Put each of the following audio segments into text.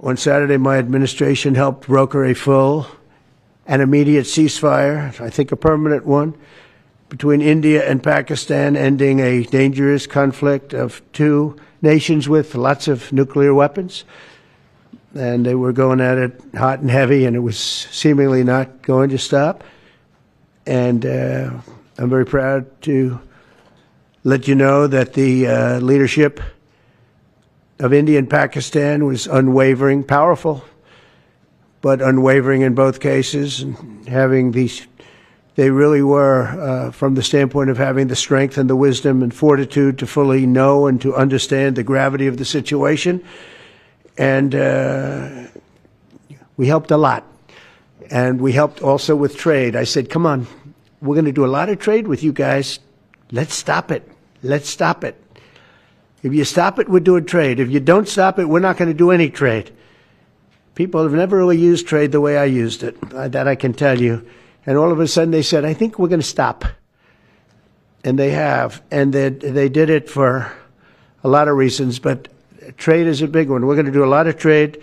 On Saturday, my administration helped broker a full and immediate ceasefire, I think a permanent one, between India and Pakistan, ending a dangerous conflict of two nations with lots of nuclear weapons. And they were going at it hot and heavy, and it was seemingly not going to stop. And I'm very proud to let you know that the leadership of India and Pakistan was unwavering, powerful, but unwavering in both cases, and having these, they really were, from the standpoint of having the strength and the wisdom and fortitude to fully know and to understand the gravity of the situation. And we helped a lot. And we helped also with trade. I said, come on, we're going to do a lot of trade with you guys. Let's stop it. Let's stop it. If you stop it, we're doing trade. If you don't stop it, we're not going to do any trade. People have never really used trade the way I used it. That I can tell you. And all of a sudden they said, I think we're going to stop. And they have. And they did it for a lot of reasons, but trade is a big one. We're going to do a lot of trade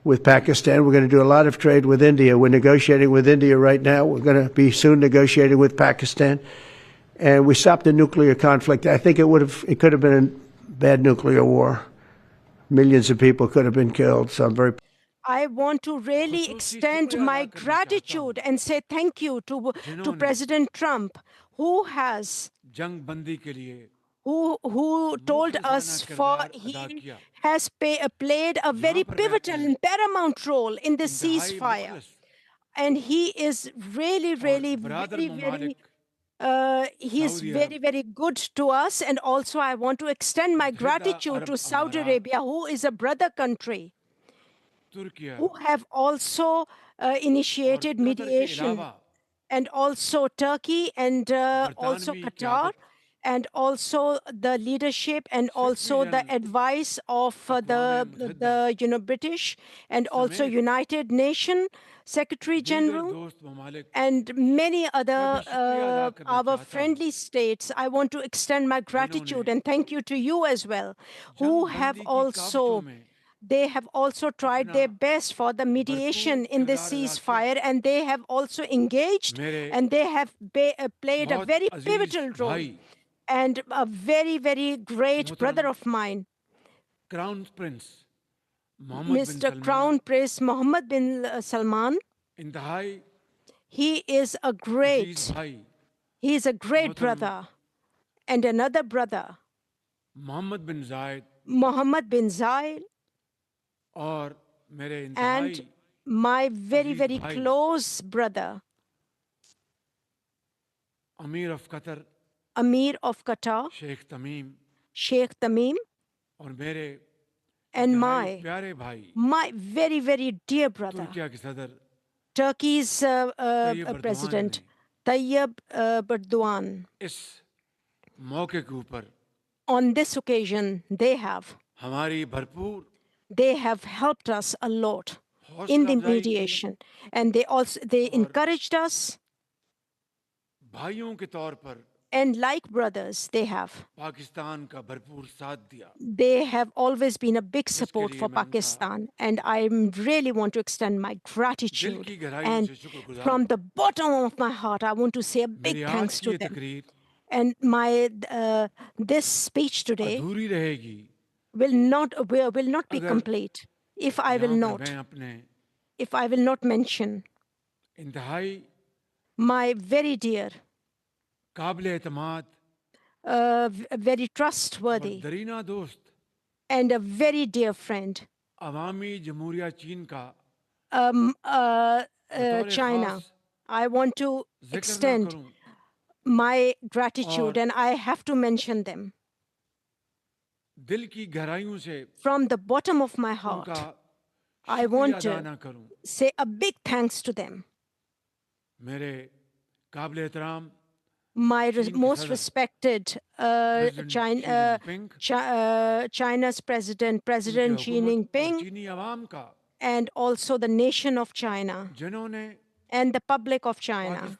with Pakistan. We're going to do a lot of trade with India. We're negotiating with India right now. We're going to be soon negotiating with Pakistan. And we stopped the nuclear conflict. I think it could have been a bad nuclear war. Millions of people could have been killed. So I'm very. I want to really extend my gratitude and say thank you to President Trump, who has who told us he has played a very pivotal and paramount role in the ceasefire. And he is really, really very he's very, very good to us. And also I want to extend my gratitude to Saudi Arabia, who is a brother country, who have also initiated mediation, and also Turkey, and also Qatar, and also the leadership, and also the advice of the British, and also United Nations Secretary General, and many other our friendly states. I want to extend my gratitude and thank you to you as well, who have also. They have also tried their best for the mediation in the ceasefire, and they have also engaged, and they have played a very pivotal role. And a very, very great brother of mine, Mr. Crown Prince Mohammed bin Salman, he is a great brother. And another brother, Mohammed bin Zayed, and my very, very close brother, Amir of Qatar, Sheikh Tamim, and my very, very dear brother, Turkey's President Tayyip Erdogan. On this occasion, they have helped us a lot in the mediation, and they encouraged us, and like brothers, they have always been a big support for Pakistan, and I really want to extend my gratitude, and from the bottom of my heart I want to say a big thanks to them. And my this speech today will not be complete if I will not mention my very dear, very trustworthy, and a very dear friend, China. I want to extend my gratitude, and I have to mention them. From the bottom of my heart, I want to say a big thanks to them. My most respected China's President Xi Jinping, and also the nation of China and the public of China,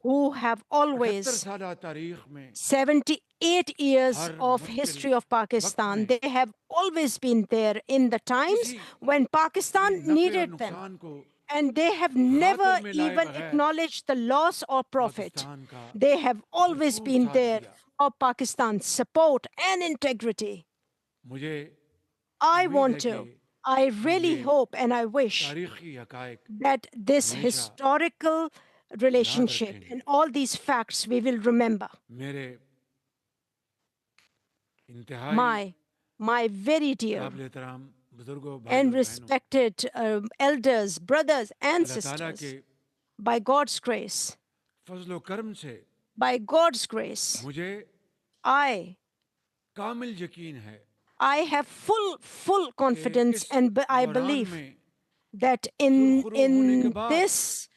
who have 78 always साल तारीख में 78 years her of मुश्किल history of वक्त Pakistan. में They have always been there in the times किसी when भी Pakistan नफे और needed them. नुकसान को And they have खातिर never में लाए even बगैर acknowledged the loss or profit. Pakistan का They have always भरपूर been साथ there दिया। for Pakistan's support and integrity. मुझे I उम्मीद want है to, कि I really ये hope and I wish तारीखी हकायक that this हमेशा historical याद relationship रखेंगे। and all these facts we will remember. मेरे इंतहाई My very dear काबिल एहतराम बुजुर्गों भाइयों and और बहनों, respected elders, brothers, and अल्लाह ताला के sisters, by God's grace, फजलो करम से by God's grace, मुझे I कामिल यकीन है have full कि confidence इस and I बहरान believe में that सुरखरू होने के in बाद this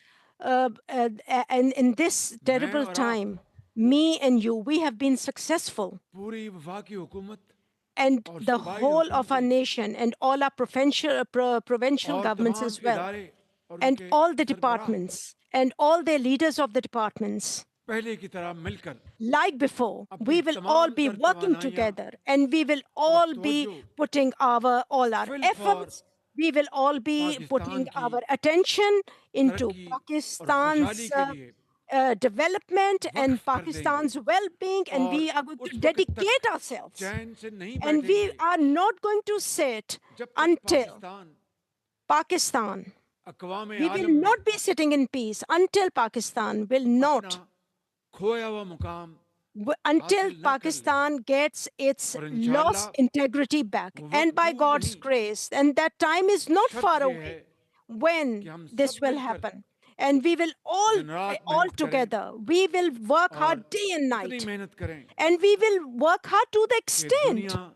in this मैं terrible और आप time, me and you, we have been successful, पूरी वफाकी हुकूमत and और the सूबाई whole of our हुकूमतों nation and all our provincial और governments तमाम as well, इदारे और and उनके all the सरबराह departments and all the leaders of the departments. पहले की तरह मिलकर Like before, अपनी we will all तमाम be तर working तवानाइयां together and we will और all be तवज्जो putting all our fill for efforts, we will all be Pakistan putting की our attention into तरक्की और खुशहाली Pakistan's के लिए development वक्फ and कर देंगे Pakistan's well-being, and और we are going to उस वक्त तक dedicate ourselves. चैन से नहीं And we बैठेंगे are not going to sit जब तक until Pakistan Pakistan, अक़वाम we will आलम में not be sitting in peace until Pakistan will not, अपना खोया हुआ मुकाम until हासिल न कर ले Pakistan gets its और lost इंशाअल्लाह integrity back. वो And वक्त by दूर God's नहीं grace, and that time is not शर्त far ये है away कि when हम this सब will मिलकर happen. And we will दिन रात all मेहनत करें together, we will work और hard day and इतनी night. मेहनत करें And we will work hard to the कि extent दुनिया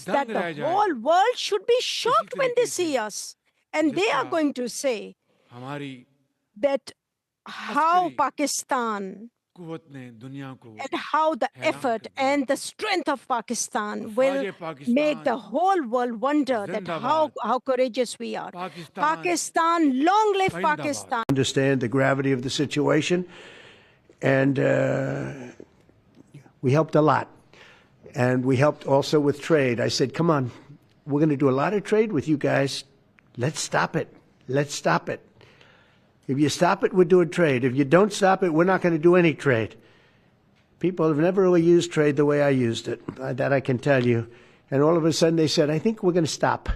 that दंग the रह जाए whole world should be इसी shocked when they तरीके से see us. And जिस they are तरह going to say हमारी that how अस्करी Pakistan कुव्वत ने दुनिया को and how the हैरान effort कर दिया and the strength of Pakistan will फ़ौज make the Pakistan whole world wonder that जिंदाबाद how courageous we are. Pakistan Pakistan, long live जिंदाबाद Pakistan. Understand the gravity of the situation, and we helped a lot. And we helped also with trade. I said, come on, we're going to do a lot of trade with you guys. Let's stop it. Let's stop it. If you stop it, we're doing trade. If you don't stop it, we're not going to do any trade. People have never really used trade the way I used it. That I can tell you. And all of a sudden they said, I think we're going to stop.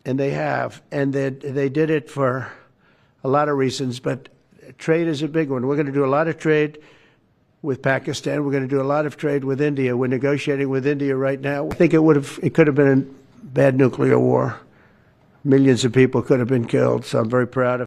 And they have. And they did it for a lot of reasons, but trade is a big one. We're going to do a lot of trade with Pakistan. We're going to do a lot of trade with India. We're negotiating with India right now. I think it could have been a bad nuclear war. Millions of people could have been killed, so I'm very proud of